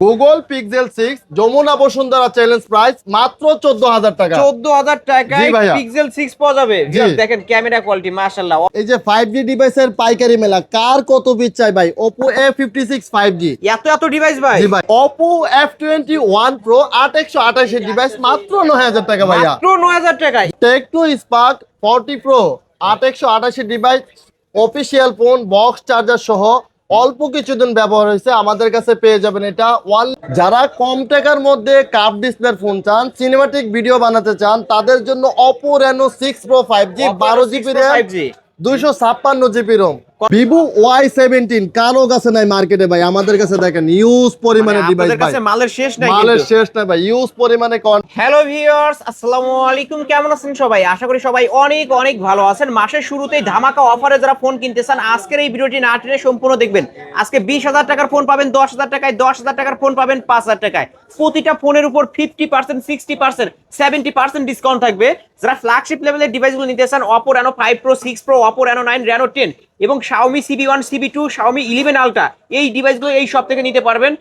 Google Pixel 6 Jamuna Bashundhara challenge price মাত্র 14000 টাকা। 14000 টাকায় পিক্সেল 6 পাওয়া যাবে। দেখেন ক্যামেরা কোয়ালিটি মাশাআল্লাহ। এই যে 5G ডিভাইসের পাইকারি মেলা, কার কত পিস চাই ভাই? Oppo A56 5G এত ডিভাইস ভাই। জি ভাই, Oppo F21 Pro 8128 এর ডিভাইস মাত্র 9000 টাকা ভাইয়া। মাত্র 9000 টাকায়। Tecno Spark 40 Pro 8128 এর device, official phone, box charger সহ অল্প কিছুদিন ব্যবহার হয়েছে, আমাদের কাছে পেয়ে যাবেন এটা। যারা কম টাকার মধ্যে কার্ভ ডিসপ্লের ফোন চান, সিনেমাটিক ভিডিও বানাতে চান, তাদের জন্য Oppo Reno 6 Pro 5G 12GB RAM 256GB ROM। Vivo Y17 কারো কাছে নাই মার্কেটে ভাই, আমাদের কাছে দেখেন ইউজ পরিমাণে ডিভাইস ভাই, মালের শেষ নাই, মালের শেষ নাই ভাই, ইউজ পরিমাণে। হ্যালো ভিউয়ার্স, আসসালামু আলাইকুম। কেমন আছেন সবাই? আশা করি সবাই অনেক অনেক ভালো আছেন। মাসের শুরুতেই ধামাকা অফারে যারা ফোন কিনতে চান, আজকের এই ভিডিওটি না টেনে সম্পূর্ণ দেখবেন। আজকে 20000 টাকার ফোন পাবেন 10000 টাকায়, 10000 টাকার ফোন পাবেন 5000 টাকায়। প্রতিটা ফোনের উপর 50%, 60%, 70% ডিসকাউন্ট থাকবে। যারা ফ্ল্যাগশিপ লেভেলের ডিভাইসগুলো নিতে চান, Oppo Reno 5 Pro, 6 Pro, Oppo Reno 9, Reno 10 এবং Xiaomi CB1, CB2, Xiaomi 11 Ultra, এই ডিভাইসগুলো এই সব থেকে নিতে পারবেন।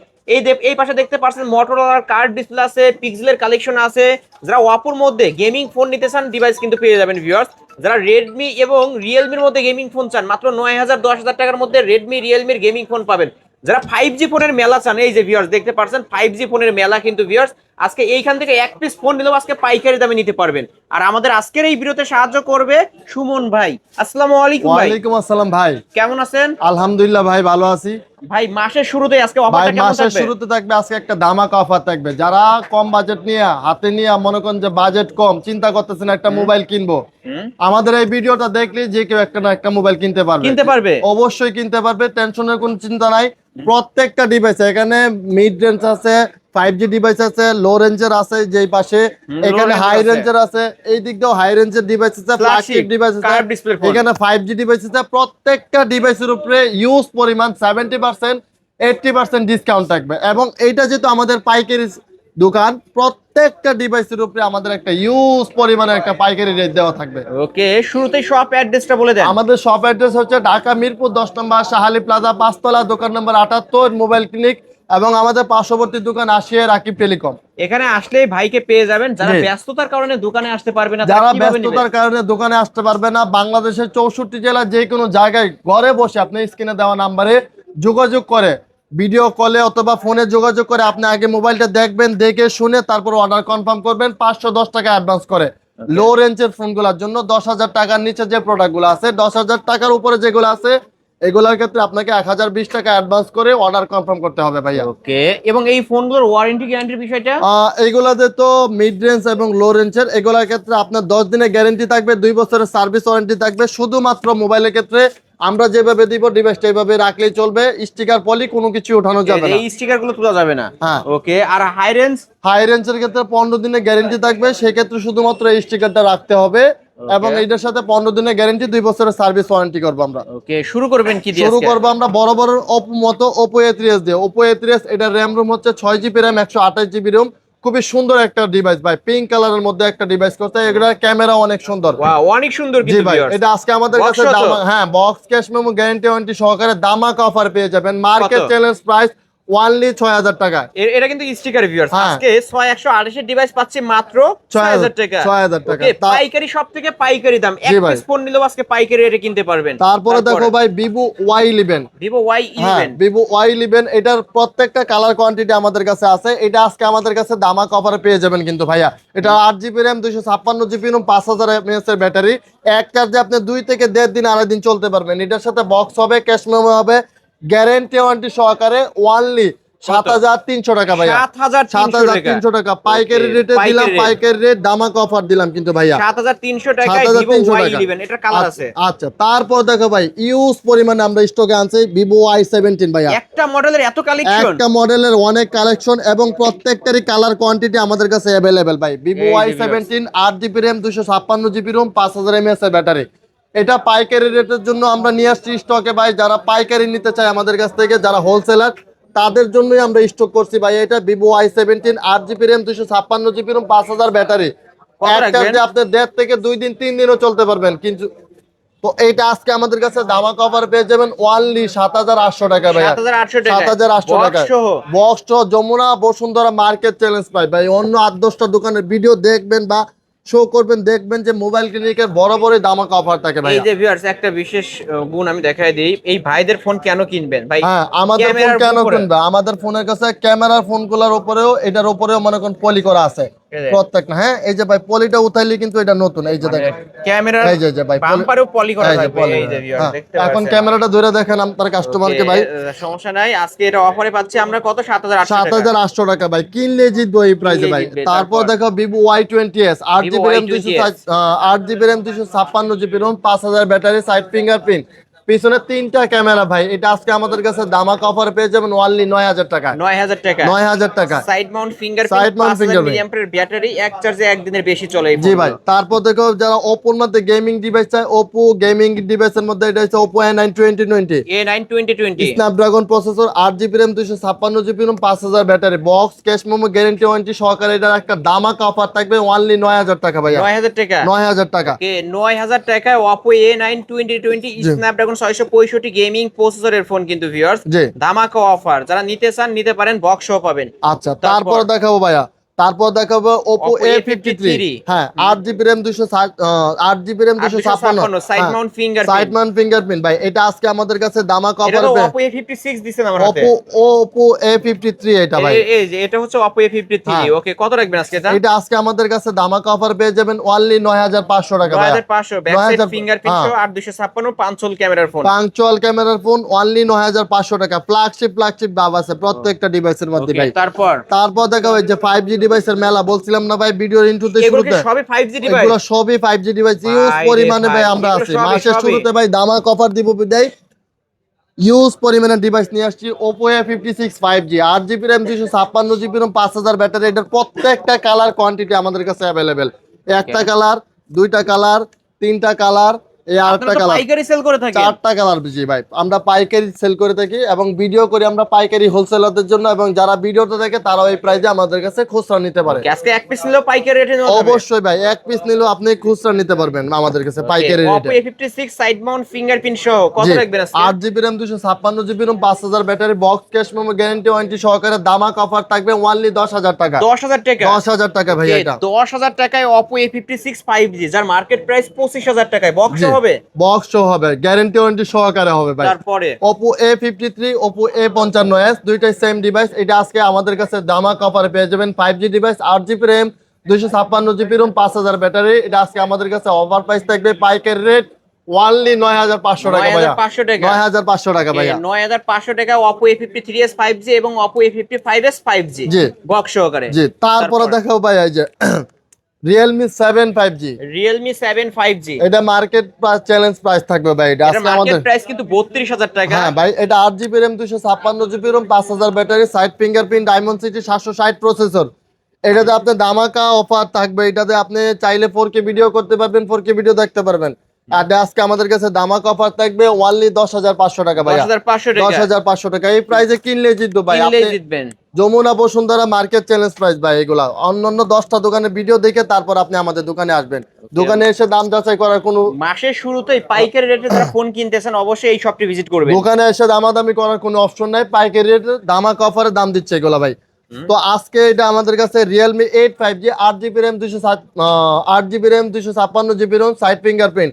এই পাশে দেখতে পাচ্ছেন মোটরোলার কার্ড ডিসপ্লে আছে, পিক্সেলের কালেকশন আছে। যারা Oppo এর মধ্যে গেমিং ফোন নিতে চান, ডিভাইস কিন্তু পেয়ে যাবেন ভিউয়ার্স। যারা Redmi এবং Realme এর মধ্যে গেমিং ফোন চান, মাত্র 9000, 10000 টাকার মধ্যে Redmi, Realme এর গেমিং ফোন পাবেন। যারা 5G ফোনের মেলা চান, এই যে ভিউয়ার্স দেখতে পাচ্ছেন 5G ফোনের মেলা কিন্তু ভিউয়ার্স, আজকে এইখান থেকে এক পিস ফোন নিলেও আজকে পাইকারি দামে নিতে পারবেন। আর আমাদের আজকের এই ভিডিওতে সাহায্য করবে সুমন ভাই। আসসালামু আলাইকুম ভাই। ওয়ালাইকুম আসসালাম ভাই, কেমন আছেন? আলহামদুলিল্লাহ ভাই, ভালো আছি ভাই। মাসের শুরুতে আজকে অফারটা ভাই, কেমন থাকবে? মাসের শুরুতে থাকবে আজকে একটা ধামাকা অফার থাকবে। যারা কম বাজেট নিয়ে হাতে নিয়ে মনে করেন যে বাজেট কম, চিন্তা করতেছেন একটা মোবাইল কিনবো, আমাদের এই ভিডিওটা দেখলে যে কেউ একটা না একটা মোবাইল কিনতে পারবে, অবশ্যই কিনতে পারবে, টেনশনের কোনো চিন্তা নাই। প্রত্যেকটা ডিভাইস এখানে মিড রেঞ্জ আছে, 5G ডিভাইস আছে, লো রেঞ্জের আছে, যেই পাশে এখানে হাই রেঞ্জের আছে, এই দিক দিয়েও হাই রেঞ্জের ডিভাইস আছে, ফ্ল্যাগশিপ ডিভাইস আছে, এখানে 5G ডিভাইস আছে। প্রত্যেকটা ডিভাইসের উপরে ইউজ পরিমাণ 70%, 80% ডিসকাউন্ট থাকবে। এবং এইটা যেহেতু আমাদের পাইকারি দোকান, প্রত্যেকটা ডিভাইসের উপরে আমাদের একটা ইউজ পরিমাণে একটা পাইকারি রেট দেওয়া থাকবে। ওকে, শুরুতেই শপ অ্যাড্রেসটা বলে দেন। আমাদের শপ অ্যাড্রেস হচ্ছে ঢাকা মিরপুর 10 নম্বর শাহালি প্লাজা 5 তলা, দোকান নম্বর 78, মোবাইল ক্লিনিক, এবং আমাদের পার্শ্ববর্তী দোকান আসিয়া রাকিব টেলিকম। এখানে আসলে ভাইকে পেয়ে যাবেন। যারা ব্যস্ততার কারণে দোকানে আসতে পারবে না, যারা ব্যস্ততার কারণে দোকানে আসতে পারবে না, বাংলাদেশের 64 জেলার যে কোনো জায়গায় ঘরে বসে আপনি স্ক্রিনে দেওয়া নাম্বারে যোগাযোগ করে, ভিডিও কলে অথবা ফোনে যোগাযোগ করে আপনি আগে মোবাইলটা দেখবেন, দেখে শুনে তারপর অর্ডার কনফার্ম করবেন 510 টাকা অ্যাডভান্স করে। লো রেঞ্জের ফোনগুলোর জন্য 10000 টাকার নিচে যে প্রোডাক্টগুলো আছে, 10000 টাকার উপরে যেগুলো আছে, এগুলোর ক্ষেত্রে আপনাকে 1020 টাকা অ্যাডভান্স করে অর্ডার কনফার্ম করতে হবে ভাইয়া। ওকে, এবং এই ফোনগুলোর ওয়ারেন্টি গ্যারান্টির বিষয়টা? এইগুলাতে তো মিড রেঞ্জ এবং লো রেঞ্জের, এগুলোর ক্ষেত্রে আপনার 10 দিনের গ্যারান্টি থাকবে, 2 বছরের সার্ভিস ওয়ারেন্টি থাকবে। শুধুমাত্র মোবাইলের ক্ষেত্রে আমরা যেভাবে দিব ডিভাইসটা এইভাবে রাখলেই চলবে, স্টিকার পলি কোনো কিছু ওঠানো যাবে না, এই স্টিকার গুলো তোলা যাবে না। হ্যাঁ, ওকে। আর হাই রেঞ্জের ক্ষেত্রে 15 দিনের গ্যারান্টি থাকবে, সেই ক্ষেত্রে শুধুমাত্র এই স্টিকারটা রাখতে হবে। এবং এইটার সাথে 15 দিনের গ্যারান্টি, 2 বছরের সার্ভিস ওয়ারেন্টি করব আমরা। ওকে, শুরু করবেন কি দিয়ে? শুরু করব আমরা বড় বড় Oppo মতো Oppo A3s দিয়ে। Oppo A3s, এটা RAM রুম হচ্ছে 6GB RAM 128GB ROM, খুবই সুন্দর একটা ডিভাইস ভাই, পিঙ্ক কালারের মধ্যে একটা ডিভাইস করতে, এগুলোর ক্যামেরা অনেক সুন্দর। ওয়াও, অনেক সুন্দর কিন্তু ভাই। এটা আজকে আমাদের কাছে হ্যাঁ, box cash memo guarantee warranty সহকারে দামাকা অফার পেয়ে যাবেন। মার্কেট চ্যালেঞ্জ প্রাইস অনলি 6000 টাকা। এটা কিন্তু স্টিকার ভিউয়ার্স, আজকে 6128 এর ডিভাইস পাচ্ছি মাত্র 6000 টাকা। 6000 টাকা ওকে, পাইকারি সব থেকে পাইকারি দাম। এক পিস ফোন নিলেও আজকে পাইকারি রেটে কিনতে পারবেন। তারপরে দেখো ভাই Vivo Y11, Vivo Y11, এটার প্রত্যেকটা কালার কোয়ান্টিটি আমাদের কাছে আছে। এটা আজকে আমাদের কাছে দামাকা অফারে পেয়ে যাবেন কিন্তু ভাইয়া। এটা 8GB RAM 256GB ROM 5000 mAh এর ব্যাটারি, এক চার্জে আপনি 2 থেকে 1.5 দিন, আড়াই দিন চলতে পারবেন। এটার সাথে বক্স হবে, ক্যাশ মেমো হবে, গ্যারান্টি ওয়ারেন্টি সহকারে অনলি 7300 টাকা ভাইয়া। 7300 টাকা পাইকারি রেটে দিলাম, পাইকারি রেট দামাকা অফার দিলাম কিন্তু ভাইয়া 7300 টাকায় Vivo Y11। এটা কালার আছে। আচ্ছা, তারপর দেখো ভাই ইউজ পরিমাণে আমরা স্টকে আনছি Vivo Y17 ভাইয়া। একটা মডেলের এত কালেকশন, একটা মডেলের অনেক কালেকশন, এবং প্রত্যেকটারই কালার কোয়ান্টিটি আমাদের কাছে अवेलेबल ভাই। Vivo Y17 8GB RAM 256GB ROM 5000 mAh এর ব্যাটারি। এটা পাইকারি রেটের জন্য আমরা নিয়ে আসছি স্টকে ভাই। যারা পাইকারি নিতে চায় আমাদের কাছ থেকে, যারা হোলসেলার, তাদের জন্যই আমরা স্টক করছি ভাই। এটা Vivo Y17 8GB RAM 256GB ROM 5000 battery, এক চার্জে আপনি 1.5 থেকে 2 দিন 3 দিনও চলতে পারবেন। কিন্তু তো এইটা আজকে আমাদের কাছে ধামাকা অফার পেয়ে যাবেন অনলি 7,800 টাকা ভাই। 7,800 টাকা 7,800 টাকা বক্স সহ যমুনা বসুন্ধরা মার্কেট চ্যালেঞ্জ পাই ভাই। অন্য 8-10টা দোকানের ভিডিও দেখবেন বা শো করবেন, দেখবেন যে মোবাইল ক্লিনিকের বরাবরই ধামাকা অফার থাকে ভাই। এই যে ভিউয়ার্স একটা বিশেষ গুণ আমি দেখাই দিই, এই ভাইদের ফোন কেন কিনবেন ভাই? হ্যাঁ, আমাদের ফোন কেন কিনবে? আমাদের ফোনের কাছে ক্যামেরার ফোনগুলোর উপরেও এটার উপরেও মনে করেন পলি করা আছে প্রত্যেকটা। হ্যাঁ, এই যে ভাই পলিটা উঠাইলে কিন্তু এটা নতুন। এই যে দেখেন ক্যামেরা, এই যে ভাই বাম্পারেও পলি করা থাকবে। এই যে ভিউয়ার্স দেখতে পাচ্ছেন। এখন ক্যামেরাটা ধরে দেখেন আপনার কাস্টমারকে ভাই। সমস্যা নাই, আজকে এটা অফারে পাচ্ছি আমরা কত? 7,800 টাকা ভাই। কিনলে জিতবো এই প্রাইসে ভাই। তারপর দেখো Vivo Y20s 8GB RAM 8GB RAM 256GB ROM 5000 battery, side fingerprint, পিছনে 3টা ক্যামেরা ভাই। এটা আজকে আমাদের কাছে ধামাকা অফার পেয়ে যাবেন অনলি 9,000 টাকা। 9,000 টাকা 9,000 টাকা। Side Mount fingerprint, 5000 milliampere battery, এক চার্জে একদিনের বেশি চলে। জি ভাই। তারপর দেখো যারা Oppo এর মধ্যে গেমিং ডিভাইস চায়, Oppo গেমিং ডিভাইসের মধ্যে এটা হচ্ছে Oppo A9 2020 Snapdragon processor, 8GB RAM 256GB ROM 5000 battery, box cash memo guarantee warranty সহকারে এটার একটা ধামাকা অফার থাকবে অনলি 9,000 টাকা ভাই। 9,000 টাকা 9,000 টাকা। ওকে, 9,000 টাকায় Oppo A9 2020 স্ন্যাপড্রাগন 665 গেমিং প্রসেসরের ফোন কিন্তু ভিউয়ার্স ধামাকা অফার। যারা নিতে চান নিতে পারেন, বক্স সহ পাবেন। আচ্ছা, তারপর দেখাবো ভাইয়া, তারপর দেখাবো Oppo A53। হ্যাঁ, 8GB RAM 256 side Mount fingerprint ভাই। এটা আজকে আমাদের কাছে ধামাকা অফার এটা Oppo A56 দিছেন আমার হাতে। Oppo A53 এটা ভাই। এই যে এটা হচ্ছে Oppo A53। ওকে, কত রাখবেন আজকে এটা? এটা আজকে আমাদের কাছে ধামাকা অফার পেয়ে যাবেন অনলি 9,500 টাকা ভাই। 9,500 ব্যাক সাইড ফিঙ্গারপ্রিন্ট সহ 856 পাঁচল ক্যামেরার ফোন। পাঁচল ক্যামেরার ফোন অনলি 9,500 টাকা। ফ্ল্যাগশিপ ভাব আছে প্রত্যেকটা ডিভাইসের মধ্যে ভাই। তারপর দেখা হয় যে 5G ডিভাইসের মেলা বলছিলাম না ভাই ভিডিওর ইন্ট্রোতে শুরুতে, এগুলো সবই 5G ডিভাইস। এগুলো সবই 5G ডিভাইস। ইউজ পরিমাণে ভাই আমরা আছি। মাসের শুরুতে ভাই ধামাকা অফার দিব বিদায় ইউজ পরিমাণের ডিভাইস নিয়ে আসছি। Oppo A56 5G 8GB RAM 256GB ROM 5000 battery. এটার প্রত্যেকটা কালার কোয়ান্টিটি আমাদের কাছে অ্যাভেলেবেল। একটা কালার, দুইটা কালার, তিনটা কালার, এই আরেকটা কালার, পাইকারি সেল করে থাকি। 4টা কালার জি ভাই আমরা পাইকারি সেল করে থাকি এবং ভিডিও করি আমরা পাইকারি হোলসেলারদের জন্য, এবং যারা ভিডিওটা দেখে তারাও এই প্রাইসে আমাদের কাছে খুচরা নিতে পারে। আজকে এক পিস নিলেও পাইকারি রেটে নিতে হবে। অবশ্যই ভাই, এক পিস নিলেও আপনি খুচরা নিতে পারবেন আমাদের কাছে পাইকারি রেটে। Oppo A56 side Mount fingerprint সহ কত রাখবেন আজকে? 8GB RAM 256GB ROM 5000 battery, box cash memo guarantee warranty সহকারে ধামাকা অফার থাকবে অনলি 10,000 টাকা। 10,000 টাকা 10,000 টাকা ভাই। এটা 10,000 টাকায় Oppo A56 5G যার মার্কেট প্রাইস 25,000 টাকায় বক্স হবে। বক্স হবে, গ্যারান্টি ওয়ারেন্টি সহকারে হবে ভাই। তারপরে Oppo A53 Oppo A55s দুইটাই সেম ডিভাইস। এটা আজকে আমাদের কাছে ধামাকা অফারে পেয়ে যাবেন 5G device, 8GB RAM 256GB ROM 5000 battery. এটা আজকে আমাদের কাছে অফার প্রাইস থাকবে পাইকারি রেট অনলি 9,500 টাকা ভাই। 9,500 টাকা ভাই। 9,500 টাকা Oppo A53s 5G এবং Oppo A55s 5G বক্স সহকারে। জি, তারপরে দেখাও ভাই এই যে Realme 7 5G। Realme 7 5G এটা মার্কেট প্রাইস চ্যালেঞ্জ প্রাইস থাকবে ভাই। এটা আজকে আমাদের প্রাইস কিন্তু 32,000 টাকা। হ্যাঁ ভাই, এটা 8GB RAM 256GB ROM 5000 battery, side fingerprint, diamond city 760 processor. এটাতে আপনি ধামাকা অফার থাকবে। এটাতে আপনি চাইলে 4K ভিডিও করতে পারবেন, 4K ভিডিও দেখতে পারবেন। আর আজকে আমাদের কাছে ধামাকা অফার থাকবে অনলি 10,500 টাকা ভাই। 10,500 টাকা। এই প্রাইসে কিনলে জিতবে ভাই। আপনি জিতবেন Jamuna Bashundhara market challenge price ভাই। এগুলা অন্যান্য 10টা দোকানের ভিডিও দেখে তারপর আপনি আমাদের দোকানে আসবেন। দোকানে এসে দাম যাচাই করার কোনো, মাসের শুরুতেই পাইকারি রেটে যারা ফোন কিনতেছেন অবশ্যই এই শপটি ভিজিট করবেন। দোকানে এসে দামাদামি করার কোনো অপশন নাই। পাইকারি রেটে ধামাকা অফারে দাম দিচ্ছে এগুলা ভাই। তো আজকে এটা আমাদের কাছে Realme 8 5G 8GB RAM 256GB ROM side fingerprint,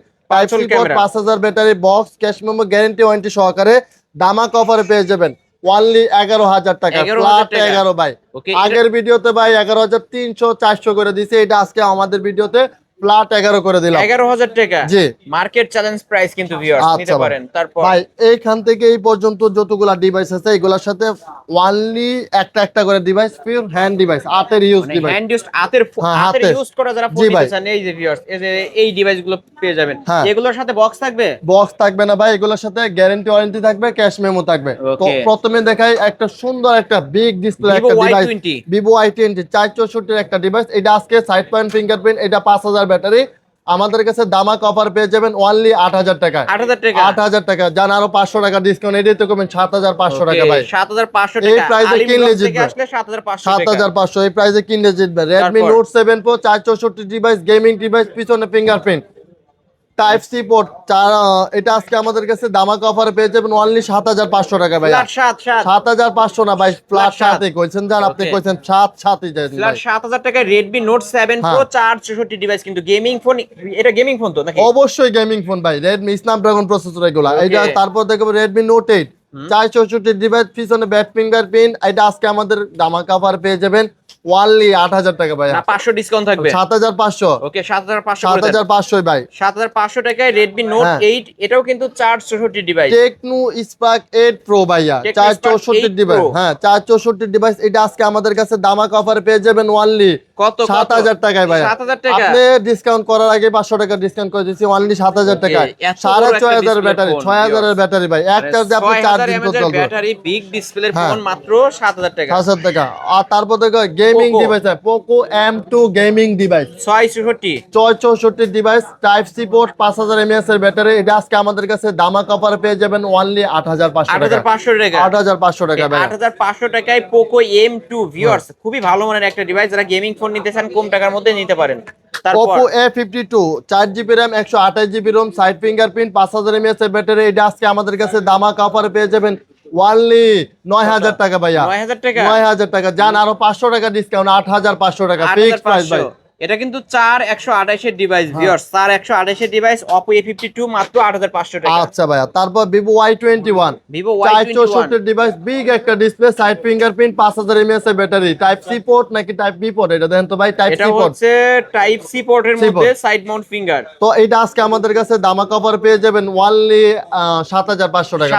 5000 battery, box cash memo guarantee warranty সহকারে ধামাকা অফারে পেয়ে যাবেন অনলি 11,000 টাকা। ফ্ল্যাট 11 ভাই। আগের ভিডিওতে ভাই 11,300 400 করে দিয়েছে। এটা আজকে আমাদের ভিডিওতে ফ্ল্যাট 11 করে দিলাম। 11,000 টাকা জি, মার্কেট চ্যালেঞ্জ প্রাইস কিন্তু ভিউয়ার্স নিতে পারেন। তারপর ভাই এইখান থেকে এই পর্যন্ত যতগুলা ডিভাইস আছে এগুলোর সাথে অনলি একটা করে ডিভাইস পিওর হ্যান্ড ডিভাইস, হাতের ইউজ ডিভাইস, হ্যান্ড ইউজ হাতের ইউজ করা যারা ফোন নিতেছেন এই যে ভিউয়ার্স এই ডিভাইসগুলো পেয়ে যাবেন। এগুলোর সাথে বক্স থাকবে? বক্স থাকবে না ভাই, এগুলোর সাথে গ্যারান্টি ওয়ারেন্টি থাকবে, ক্যাশ মেমো থাকবে। তো প্রথমে দেখাই একটা সুন্দর একটা বিগ ডিসপ্লে একটা ডিভাইস Vivo Y20 464 একটা ডিভাইস। এটা আজকে সাইড পয়েন্ট ফিঙ্গারপ্রিন্ট, এটা 5000 ব্যাটারি। আমাদের কাছে দামাকা অফার পেয়ে যাবেন অনলি 8,000 টাকা। 8,000 টাকা জান, আরো 500 টাকা ডিসকাউন্ট। এটাই তো কমেন 7,500 টাকা ভাই। 7,500 টাকা এই প্রাইসে কিনলে জিতবে। আসলে 7,500 7,500 এই প্রাইসে কিনলে জিতবে। Redmi Note 7 Pro 464 device, gaming device, পিছনে ফিঙ্গারপ্রিন্ট, টাইপ সি পোর্ট এটা আজকে আমাদের কাছে দামাকা অফারে পেয়ে যাবেন অনলি 7500 টাকা ভাই। ফ্ল্যাট 7500 না ভাই, ফ্ল্যাট 7 কইছেন জান, আপনি কইছেন 7 দেন ভাই। ফ্ল্যাট 7000 টাকায় Redmi Note 7 Pro 464 ডিভাইস কিন্তু গেমিং ফোন। এটা গেমিং ফোন তো নাকি? অবশ্যই গেমিং ফোন ভাই, Redmi Snapdragon প্রসেসর এগুলা। এটা তারপর দেখো Redmi Note 8 464 ডিভাইস, পিছনে ব্যাক ফিঙ্গারপ্রিন্ট। এটা আজকে আমাদের দামাকা অফার পেয়ে যাবেন ওয়ানলি 8000 টাকা ভাই। না 500 ডিসকাউন্ট থাকবে। 7500। ওকে 7500 করে দেন। 7500 ভাই। 7500 টাকায় Redmi Note 8, এটাও কিন্তু 464 ডিভাইস। টেকনো স্পার্ক 8 প্রো ভাইয়া, 464 ডিভাইস। হ্যাঁ 464 ডিভাইস। এটা আজকে আমাদের কাছে দামাকা অফারে পেয়ে যাবেন ওনলি কত? 7000 টাকায় ভাইয়া। 7000 টাকা। আপনি ডিসকাউন্ট করার আগে 500 টাকা ডিসকাউন্ট করে দিয়েছি ওনলি 7000 টাকায়। 6500 ব্যাটারি, 6000 এর ব্যাটারি ভাই। এক চার্জে আপনি 4 দিন তো চলবে। ব্যাটারি বিগ ডিসপ্লের ফোন মাত্র 7000 টাকা। 7000 টাকা। আর তারপর দেখো গেমিং ডিভাইস আছে Poco M2 gaming device 664 device, type C port, 5000 mAh এর ব্যাটারি। এটা আজকে আমাদের কাছে দামাকা অফারে পেয়ে যাবেন ওনলি 8500 টাকা। 8500 টাকা ভাই। 8500 টাকায় পোকো M2 ভিউয়ার্স, খুবই ভালো মানের একটা ডিভাইস। যারা গেমিং ফোন নিতে চান কম টাকার মধ্যে নিতে পারেন। তারপর Oppo A52 4GB RAM 128GB ROM, side fingerprint, 5000 mAh এর ব্যাটারি। এটা আজকে আমাদের কাছে দামাকা অফারে পেয়ে যাবেন ওনলি 9000 টাকা ভাইয়া। 9000 টাকা। 9000 টাকা জান, আরো 500 টাকা ডিসকাউন্ট, 8500 টাকা ফিক্স প্রাইস ভাই। এটা কিন্তু 4128 এর ডিভাইস ভিউয়ার্স, 4128 এর ডিভাইস Oppo A52 মাত্র 8500 টাকা। আচ্ছা ভাইয়া। তারপর Vivo Y21 464 ডিভাইস, বিগ একটা ডিসপ্লে, সাইড ফিঙ্গারপ্রিন্ট, 5000 mAh এর ব্যাটারি, টাইপ সি পোর্ট নাকি টাইপ বি পোর্ট এটা দেন তো ভাই। টাইপ এটা সি পোর্ট, হচ্ছে টাইপ সি পোর্টের মধ্যে সাইড মাউন্ট ফিঙ্গার। তো এটা আজকে আমাদের কাছে দামাকা অফার পেয়ে যাবেন ওনলি 7500 টাকা।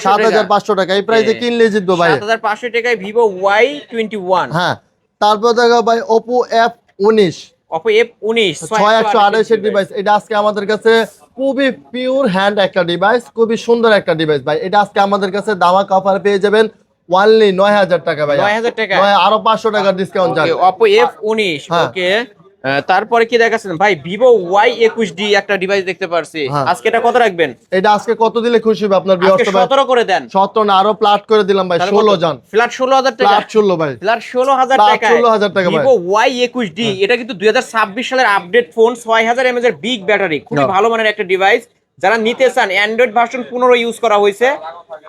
7500 টাকা এই প্রাইসে কিনলে জিতবো ভাই। 7500 টাকায় Vivo Y21। হ্যাঁ তারপর দেখো ভাই Oppo F19 Oppo F19 6128 এর ডিভাইস। এটা আজকে আমাদের কাছে খুবই পিওর হ্যান্ড একটা ডিভাইস, খুবই সুন্দর একটা ডিভাইস ভাই। এটা আজকে আমাদের কাছে দামাকা অফার পেয়ে যাবেন ওনলি 9000 টাকা ভাই। 9000 টাকা, আরো 500 টাকা ডিসকাউন্ট যাবে। Oppo F19। ওকে তারপরে কি দেখাচ্ছেন ভাই? Vivo Y21D একটা ডিভাইস দেখতে পারছি। আজকে এটা কত রাখবেন? এটা আজকে কত দিলে খুশি হবে আপনার ভিউয়ার্স? আজকে 17 করে দেন। 17 না, আরো প্লাট করে দিলাম ভাই, 16 জান। ফ্ল্যাট 16000 টাকা। প্লাট 16 ভাই। ফ্ল্যাট 16000 টাকা। 16000 টাকা ভাই। Vivo Y21D এটা কিন্তু 2026 সালের আপডেট ফোন, 6000 mAh এর বিগ ব্যাটারি, খুবই ভালো মানের একটা ডিভাইস। যারা নিতে চান অ্যান্ড্রয়েড ভার্সন 15 ইউজ করা হয়েছে,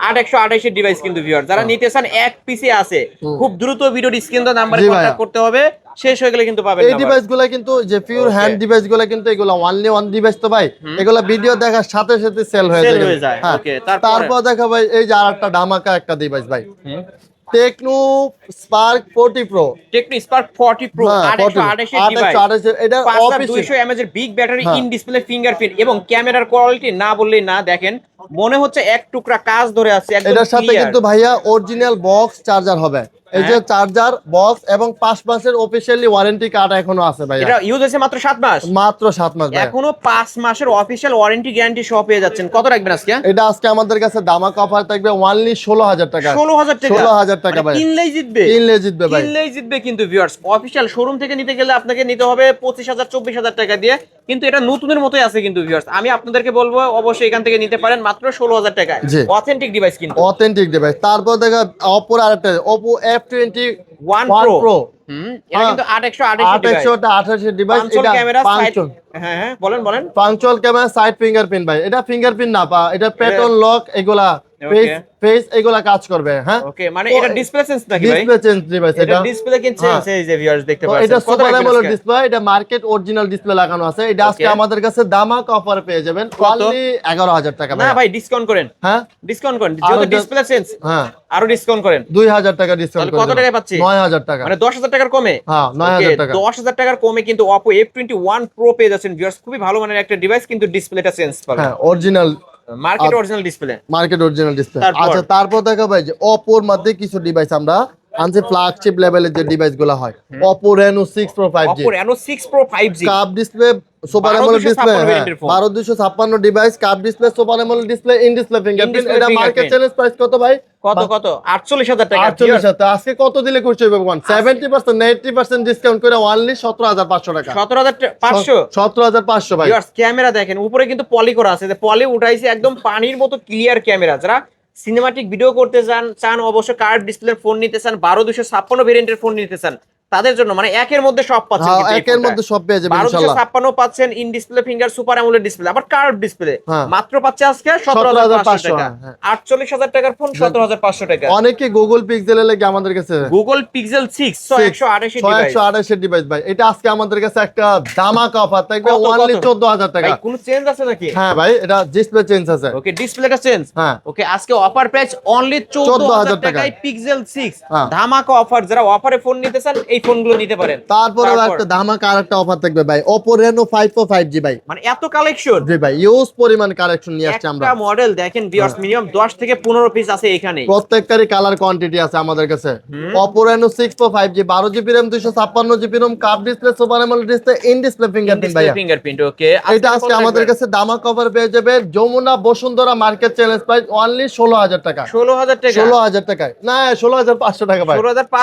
8128 এর ডিভাইস কিন্তু ভিউয়ার। যারা নিতে চান এক পিসে আছে, খুব দ্রুত ভিডিওর স্ক্রিন তো নাম্বারে কন্টাক্ট করতে হবে, শেষ হয়ে গেলে কিন্তু পাবেন না। এই ডিভাইসগুলো কিন্তু যে পিওর হ্যান্ড ডিভাইসগুলো কিন্তু এগুলো অনলি ওয়ান ডিভাইস তো ভাই, এগুলো ভিডিও দেখার সাথে সাথে সেল হয়ে যায়। ওকে তারপর দেখা ভাই এই যে আরেকটা ধামাকা একটা ডিভাইস ভাই, Tecno Spark 40 pro. Tecno Spark 40 pro 828 এর ডিভাইস, এটা 5200 mAh এর big battery, in display fingerprint এবং ক্যামেরার কোয়ালিটি না বললেই না। দেখেন মনে হচ্ছে এক টুকরা কাজ ধরে আছে একদম। এটার সাথে কিন্তু ভাইয়া অরিজিনাল বক্স চার্জার হবে, এই যে চার্জার বক্স, এবং 5 মাসের অফিশিয়ালি ওয়ারেন্টি কার্ড এখনো আছে ভাই। এটা ইউজ হয়েছে মাত্র 7 মাস। মাত্র 7 মাস ভাই। এখনো 5 মাসের অফিশিয়াল ওয়ারেন্টি গ্যারান্টি সহ পেয়ে যাচ্ছেন। কত রাখবেন আজকে? এটা আজকে আমাদের কাছে দামাকা অফার থাকবে অনলি 16000 টাকা। 16000 টাকা। 16000 টাকা ভাই। কিনলেই জিতবে। কিনলেই জিতবে ভাই। কিনলেই জিতবে কিন্তু ভিউয়ার্স। অফিশিয়াল শোরুম থেকে নিতে গেলে আপনাকে নিতে হবে 25000 24000 টাকা দিয়ে, কিন্তু এটা নতুনের মতোই আছে কিন্তু ভিউয়ার্স। আমি আপনাদেরকে বলবো অবশ্যই এখান থেকে নিতে পারেন মাত্র 16000 টাকায়। অথেন্টিক ডিভাইস কিন্তু, অথেন্টিক ডিভাইস। তারপর দেখা Oppo আরেকটা Oppo F21 Pro। এটা কিন্তু 828 এর ডিভাইস। এটা ক্যামেরা সাইড, হ্যাঁ বলেন পাঞ্চুয়াল ক্যামেরা, সাইড ফিঙ্গারপ্রিন্ট ভাই। এটা ফিঙ্গারপ্রিন্ট না, এটা প্যাটার্ন লক, এগুলা ফেস এগুলা কাজ করবে। হ্যাঁ ওকে, মানে এটা ডিসপ্লে সেন্স নাকি ভাই? Display change device. এটা ডিসপ্লে কিন্তু চেঞ্জ, এই যে ভিউয়ার্স দেখতে পাচ্ছেন। এটা সুপার অ্যামোলেড ডিসপ্লে, এটা মার্কেট অরিজিনাল ডিসপ্লে লাগানো আছে। এটা আজকে আমাদের কাছে দামাকা অফার পেয়ে যাবেন অনলি 11000 টাকা ভাই। না ভাই ডিসকাউন্ট করেন। হ্যাঁ ডিসকাউন্ট করেন, যেহেতু ডিসপ্লে চেঞ্জ। হ্যাঁ আরো ডিসকাউন্ট করেন, 2000 টাকা ডিসকাউন্ট কত টাকায় পাচ্ছি? 9000 টাকা, মানে 10000 টাকার কমে। হ্যাঁ 9000 টাকা। 10000 টাকার কমে কিন্তু Oppo F21 Pro পেয়ে যাচ্ছেন ভিউয়ার্স। খুবই ভালো মানের একটা ডিভাইস, কিন্তু ডিসপ্লেটা চেঞ্জ পাবেন। হ্যাঁ original market original display. Market original display. আচ্ছা তারপর দেখা ভাই যে Oppo এর মধ্যে কিছু ডিভাইস আমরা আনছে, ফ্ল্যাগশিপ লেভেলের যে ডিভাইসগুলো হয়। Oppo Reno 6 Pro 5G, Oppo Reno 6 Pro 5G, cup display, super AMOLED display, 12256 device, cup display, super AMOLED display, in display fingerprint. এটা মার্কেট চ্যালেঞ্জ প্রাইস কত ভাই? কত 48000 টাকা। 48000। আজকে কত দিলে খুশি হবে ভগবান? 70% 80% ডিসকাউন্ট করে অনলি 17500 টাকা। 17500 17500 ভাই। ভিউয়ার্স ক্যামেরা দেখেন, উপরে কিন্তু পলি করা আছে, পলি উঠাইছে, একদম পানির মতো ক্লিয়ার ক্যামেরা। যারা সিনেমাটিক ভিডিও করতে চান অবশ্য কার্ভ ডিসপ্লের ফোন নিতে চান, 12256 ভেরিয়েন্টের ফোন নিতে চান, তাদের জন্য মানে একের মধ্যে সব পাচ্ছেন, হ্যাঁ একের মধ্যে সব পেয়ে যাবেন ইনশাআল্লাহ। 1256 পাচ্ছেন, in display finger super AMOLED display, আবার কার্ভ ডিসপ্লে, মাত্র পাচ্ছে আজকে 17500 টাকা। 48000 টাকার ফোন 17500 টাকা। অনেকে গুগল পিক্সেলে লাগে আমাদের কাছে গুগল পিক্সেল 6 128 ডিভাইস ভাই, এটা আজকে আমাদের কাছে একটা ধামাকা অফার থাকবে অনলি 14000 টাকা। ভাই কোনো চেঞ্জ আছে নাকি? হ্যাঁ ভাই এটা ডিসপ্লে চেঞ্জ আছে। ওকে ডিসপ্লেটা চেঞ্জ। হ্যাঁ ওকে আজকে অফার প্রাইস অনলি 14000 টাকায় পিক্সেল 6 ধামাকা অফার। যারা অফারে ফোন নিতে চান এই ফোনগুলো নিতে পারেন। তারপরে একটা ধামাকা আরেকটা অফার থাকবে ভাই, Oppo Reno 5 Pro 5G ভাই। মানে এত কালেকশন জি ভাই ইউজ পরিমাণ কালেকশন নিয়ে আসছে আমরা। একটা মডেল দেখেন ভিউয়ার্স, মিনিমাম 10 থেকে 15 পিস আছে এখানে, প্রত্যেকটারই কালার কোয়ান্টিটি আছে আমাদের কাছে। Oppo Reno 6 Pro 5G 12GB RAM 256GB ROM, curve display, super AMOLED display, in display fingerprint ভাই। Fingerprint okay. এটা আজকে আমাদের কাছে ধামাকা অফার পেয়ে যাবে Jamuna Bashundhara market challenge price only 16000 টাকা। 16000 টাকা? 16000 টাকায় না, 16500 টাকা ভাই।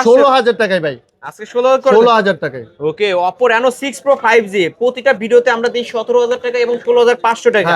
16000 টাকায় ভাই, আজকে 16000 টাকায়। ওকে Oppo Reno 6 Pro 5G প্রতিটা ভিডিওতে আমরা দিই 17000 টাকা এবং 16500 টাকা।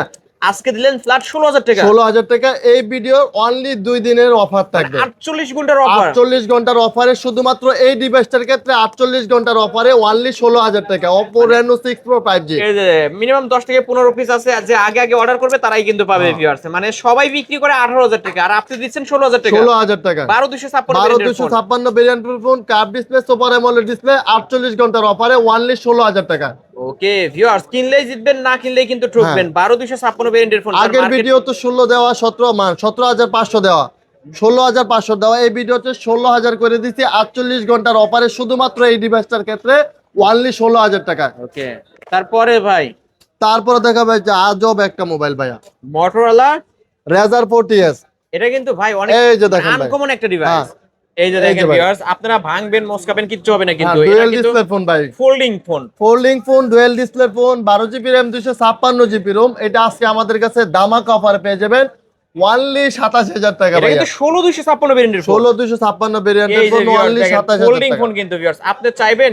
আজকে দিলেন ফ্ল্যাট 16000 টাকা। 16000 টাকা এই ভিডিও অনলি 2 দিনের অফার থাকবে। 48 ঘন্টার অফার। 48 ঘন্টার অফারে শুধুমাত্র এই ডিভাইসটার ক্ষেত্রে 48 ঘন্টার অফারে অনলি 16000 টাকা Oppo Reno 6 Pro 5G। এই যে মিনিমাম 10 থেকে 15 পিস আছে, যে আগে অর্ডার করবে তারাই কিন্তু পাবে ভিউয়ার্স। মানে সবাই বিক্রি করে 18000 টাকা আর আপনি দিচ্ছেন 16000 টাকা। 16000 টাকা 12256 ভেরিয়েন্টের phone, curve display, super AMOLED display 48 ঘন্টার অফারে অনলি 16000 টাকা। ওকে ভিউয়ার্স, কিনলেই জিতবেন, না কিনলেই কিন্তু ঠকবেন। 12256 ভেরিয়েন্টের ফোন। আগের ভিডিও তো 16 দেওয়া, 17500 দেওয়া, 16500 দেওয়া, এই ভিডিওতে 16000 করে দিচ্ছি 48 ঘন্টার অফারে শুধুমাত্র এই ডিভাইসটার ক্ষেত্রে অনলি 16000 টাকা। ওকে তারপরে ভাই, তারপরে দেখা ভাই যে আজব একটা মোবাইল ভাইয়া, Motorola Razr 40s। এটা কিন্তু ভাই অনেক এই যে দেখেন ভাই, আনকমন একটা ডিভাইস। এই যে দেখেন ভিউয়ার্স, আপনারা ভাঙবেন মস্কাবেন কিচ্ছু হবে না কিন্তু। ডুয়াল ডিসপ্লে ফোন ভাই, folding phone, dual display phone, 12GB RAM 256GB ROM। এটা আজকে আমাদের কাছে ধামাকা অফারে পেয়ে যাবেন অনলি 27000 টাকা ভাই। এটা 16256 ভেরিয়েন্টের ফোন। 16256 ভেরিয়েন্টের ফোন অনলি 27000 ফোল্ডিং ফোন কিন্তু ভিউয়ার্স, আপনি চাইবেন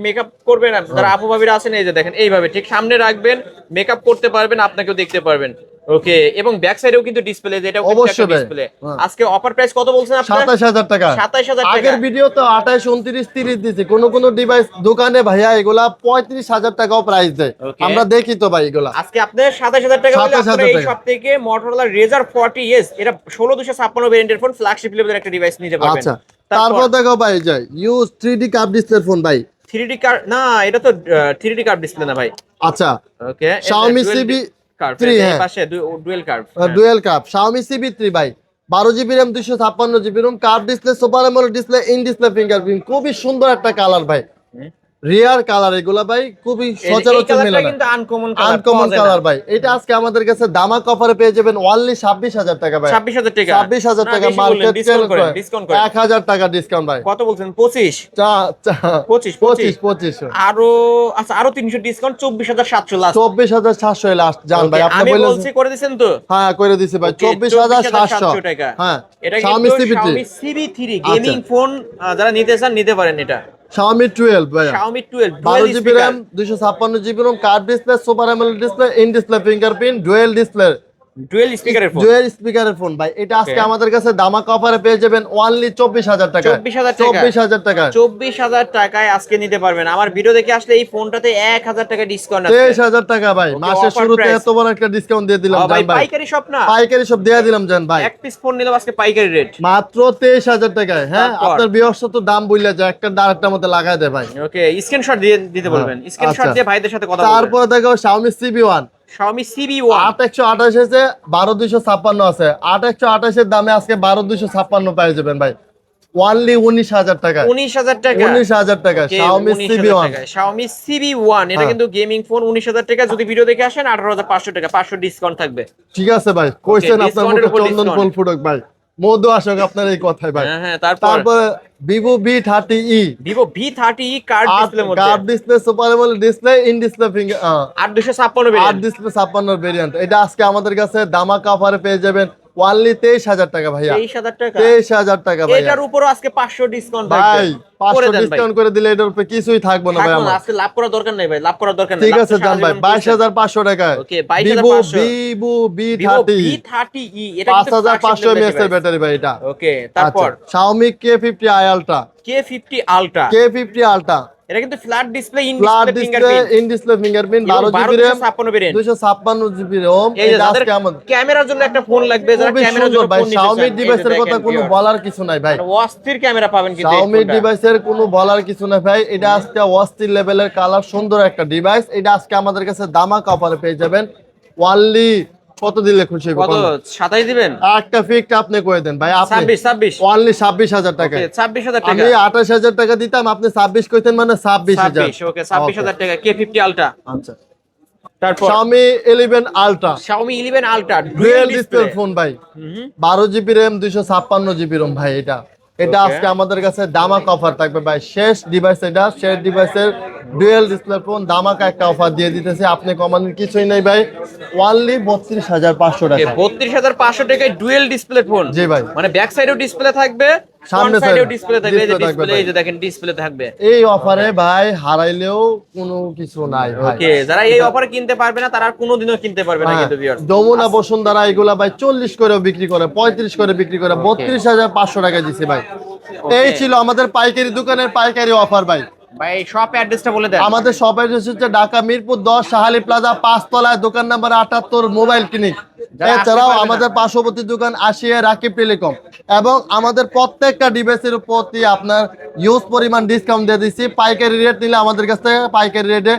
মেকআপ করবেন, যারা আপু ভাবিরা আছেন এই যে দেখেন এইভাবে ঠিক সামনে রাখবেন, মেকআপ করতে পারবেন, আপনাকেও দেখতে পারবেন। ওকে এবং ব্যাক সাইডেও কিন্তু ডিসপ্লে, যেটা অবশ্যই ডিসপ্লে। আজকে অফার প্রাইস কত বলছেন আপনি? 27000 টাকা। 27000 টাকা। আগের ভিডিও তো 28 29 30 দিছি। কোন ডিভাইস দোকানে ভাইয়া এগুলা 35000 টাকাও প্রাইস দেয়, আমরা দেখি তো ভাই এগুলা। আজকে আপনি 27000 টাকা হলে আপনি এই সব থেকে Motorola Razr 40s এটা 16256 ভেরিয়েন্টের ফোন, ফ্ল্যাগশিপ লেভেলের একটা ডিভাইস নিতে পারবেন। আচ্ছা তারপর দেখো ভাই যায় use 3D curve display phone ভাই। 3D কার্ভ না, এটা তো 3D কার্ভ ডিসপ্লে না ভাই। আচ্ছা ওকে Xiaomi CB3 পাশে dual curve, dual curve Xiaomi CB3 ভাই, 12GB RAM 256GB ROM, curve display, super AMOLED display, in display fingerprint. খুবই সুন্দর একটা কালার ভাই, রিয়ার কালার এগুলা ভাই, খুবই সচরাচর মেলে না, আনকমন কালার ভাই। এটা আজকে আমাদের কাছে ধামাকা অফারে পেয়ে যাবেন অনলি 26000 টাকা ভাই। 26000 টাকা, 26000 টাকা মার্কেট চ্যালেঞ্জ করে 1000 টাকা ডিসকাউন্ট ভাই। কত বলছেন? 25 আরো আচ্ছা আরো 300 ডিসকাউন্ট, 24700 লাস্ট। 24700 লাস্ট জান ভাই, আপনি আমি বলেছেন বলছি করে দিবেন তো? হ্যাঁ করে দিছি ভাই, 24700 টাকা। হ্যাঁ এটা Xiaomi CB3 গেমিং ফোন, যারা নিতে চান নিতে পারেন। এটা Xiaomi 12 ভাই, Xiaomi 12 12GB RAM 256GB ROM, curve display, super AMOLED display, in display fingerprint, dual স্পিকারের ফোন ভাই। এটা আজকে আমাদের কাছে ধামাকা অফারে পেয়ে যাবেন অনলি 24000 টাকা। 24000 টাকা 24000 টাকায় আজকে নিতে পারবেন। আমার ভিডিও দেখে আসলে এই ফোনটাতে 1000 টাকা ডিসকাউন্ট আছে। 23000 টাকা ভাই, মাসের শুরুতে এত বড় একটা ডিসকাউন্ট দিয়ে দিলাম জান ভাই। পাইকারি সব না, পাইকারি সব দিয়ে দিলাম জান ভাই। এক পিস ফোন নিলাম আজকে পাইকারি রেট মাত্র 23000 টাকায়। হ্যাঁ আপনার বিয়স্ত তো দাম বললে যায়, একটা আরেকটার মধ্যে লাগায় দেয় ভাই। ওকে স্ক্রিনশট দিয়ে দিতে বলবেন, স্ক্রিনশট দিয়ে ভাইদের সাথে কথা বলবেন। তারপর দেখো Xiaomi CB1, Xiaomi CB1 8128 আছে, 12256 আছে। 8128 এর দামে আজকে 12256 পেয়ে যাবেন ভাই অনলি 19000 টাকা। 19000 টাকা, 19000 টাকা Xiaomi CB1। Xiaomi CB1 এটা কিন্তু গেমিং ফোন, 19000 টাকা। যদি ভিডিও দেখে আসেন 18500 টাকা, 500 ডিসকাউন্ট থাকবে। ঠিক আছে ভাই, কইছেন আপনার মুখে চন্দন ফুল ফুটক ভাই, মধু আসক আপনার এই কথাই ভাই। হ্যাঁ তারপর Vivo V30e, Vivo V30e curve display মধ্যে, curve display, super AMOLED display, in display finger 8256 variant, 8256 variant. এটা আজকে আমাদের কাছে ধামাকা অফারে পেয়ে যাবেন ওয়ানলি 23,000 টাকা ভাইয়া। 23,000 টাকা, 23,000 টাকা ভাইয়া। এটার উপরও আজকে 500 ডিসকাউন্ট ভাই, 500 ডিসকাউন্ট করে দিলে এটার উপরে কিছুই থাকবে না ভাই আমার। আজকে লাভ করার দরকার নাই ভাই, লাভ করার দরকার নাই। ঠিক আছে জান ভাই, 22,500 টাকায় ওকে, Vivo V30E, এটা কিন্তু 5500 mAh এর ব্যাটারি ভাই এটা। ওকে, তারপর আচ্ছা, Xiaomi K50i Ultra, K50 Ultra, K50 Ultra এটা কিন্তু flat display, in flat display display, fingerprint, in display fingerprint, 12 12 GB RAM, 256 variant, 256 GB RAM। এই যে এটা যাদের আজকে আমাদের ক্যামেরার জন্য একটা ফোন লাগবে, যারা খুবই ক্যামেরার জন্য সুন্দর ভাই। ফোন নিতে Xiaomi চান, ডিভাইসের কথা কোনো বলার কিছু নাই ভাই। অস্থির ক্যামেরা পাবেন কিন্তু এই Xiaomi ফোনটা। ডিভাইসের কোনো বলার কিছু নাই ভাই। এটা আজকে অস্থির লেভেলের কালার, সুন্দর একটা ডিভাইস। এটা আজকে আমাদের কাছে দামাকা অফারে পেয়ে যাবেন। ওয়ানলি কত দিলে খুশি হবে? কত 27 দিবেন? একটা ফিক্সড আপনি কই দেন ভাই, আপনি 26 ওয়ানলি 26,000 টাকা। ওকে, 26,000 টাকা। আমি 28,000 টাকা দিতাম, আপনি 26 কইতেন, মানে 26,000। 26, ওকে, 26,000 টাকা K50 Ultra। আচ্ছা, তারপর Xiaomi 11 Ultra Xiaomi 11 Ultra dual display phone ভাই, 12 জিবি RAM, 256 জিবি ROM ভাই। এটা Okay. আজকে আমাদের কাছে দামাকা অফার থাকবে ভাই। শেষ ডিভাইস, এটা শেষ ডিভাইসের ডুয়াল ডিসপ্লে ফোন, দামাকা একটা অফার দিয়ে দিতেছি। আপনি কমানোর কিছুই নাই ভাই, ওয়ানলি 32,500 টাকা। 32,500 টাকায় ডুয়েল ডিসপ্লে ফোন। জি ভাই, মানে ব্যাক সাইডেও ডিসপ্লে থাকবে, সামনে ফ্রন্ট সাইডেও side ডিসপ্লে থাকবে। এই যে display থাকবে ডিসপ্লে, ভাই। এই যে দেখেন ডিসপ্লে থাকবে। এই অফারে ভাই হারাইলেও কোনো কিছু নাই ভাই। ওকে, যারা এই অফারে কিনতে পারবে না তারা আর কোনোদিনও কিনতে পারবে না কিন্তু ভিউয়ার্স। যমুনা বসুন্ধরা এগুলা ভাই 40 করে বিক্রি করে, 35 করে বিক্রি করে, 32,500 টাকা দিছি ভাই। এই ছিল আমাদের পাইকারি দোকানের পাইকারি অফার ভাই। ভাই শপ অ্যাড্রেসটা বলে দেন। আমাদের শপের অ্যাড্রেস হচ্ছে ঢাকা মিরপুর 10 শাহালি প্লাজা 5 তলায়, দোকান নাম্বার 78, মোবাইল ক্লিনিক। যারা আসতে এছাড়াও পারবে না। আমাদের পার্শ্ববর্তী দোকান আসিয়া রাকিব টেলিকম, এবং আমাদের প্রত্যেকটা ডিভাইসের প্রতি আপনার ইউজ পরিমাণ ডিসকাউন্ট দিয়ে দিচ্ছি। পাইকারি রেট নিলে আমাদের কাছ থেকে পাইকারি রেটে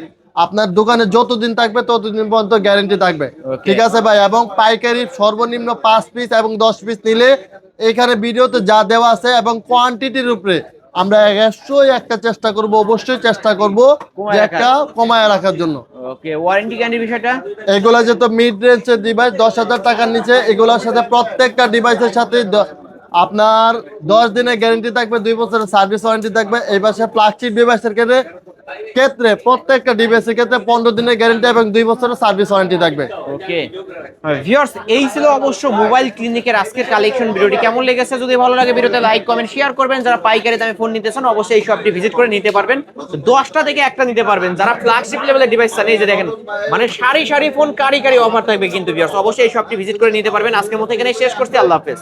আপনার দোকানে যতদিন থাকবে ততদিন পর্যন্ত গ্যারান্টি থাকবে। Okay. ঠিক আছে ভাই, এবং পাইকারি সর্বনিম্ন 5 পিস এবং 10 পিস নিলে এখানে ভিডিওতে যা দেওয়া আছে এবং কোয়ান্টিটির উপরে আমরা একটা চেষ্টা করব, অবশ্যই চেষ্টা করব যে একটা কমায় রাখার জন্য। ওকে, ওয়ারেন্টি গ্যারান্টির বিষয়টা? এগুলা যেহেতু মিড রেঞ্জের ডিভাইস, 10,000 টাকার নিচে, এগুলোর সাথে প্রত্যেকটা ডিভাইসের সাথে আপনার 10 দিনের গ্যারান্টি থাকবে, 2 বছরের সার্ভিস ওয়ারেন্টি থাকবে। এই পাশে প্লাস্টিক ডিভাইসের ক্ষেত্রে প্রত্যেকটা ডিভাইসের ক্ষেত্রে 15 দিনের গ্যারান্টি এবং 2 বছরের সার্ভিস ওয়ারেন্টি থাকবে। ওকে ভিউয়ার্স, এই ছিল অবশ্য মোবাইল ক্লিনিকের আজকের কালেকশন। ভিডিওটি কেমন লেগেছে যদি ভালো লাগে ভিডিওতে লাইক কমেন্ট শেয়ার করবেন। যারা পাইকারি দামে ফোন নিতে চান অবশ্যই এই শপটি ভিজিট করে নিতে পারবেন। 10টা থেকে একটা নিতে পারবেন। যারা ফ্ল্যাগশিপ লেভেলের ডিভাইস চান, এই যে দেখেন মানে সারি সারি ফোন, কারি কারি অফার থাকবে কিন্তু ভিউয়ার্স। অবশ্যই এই শপটি ভিজিট করে নিতে পারবেন। আজকের মতো এখানে শেষ করছি, আল্লাহ হাফেজ।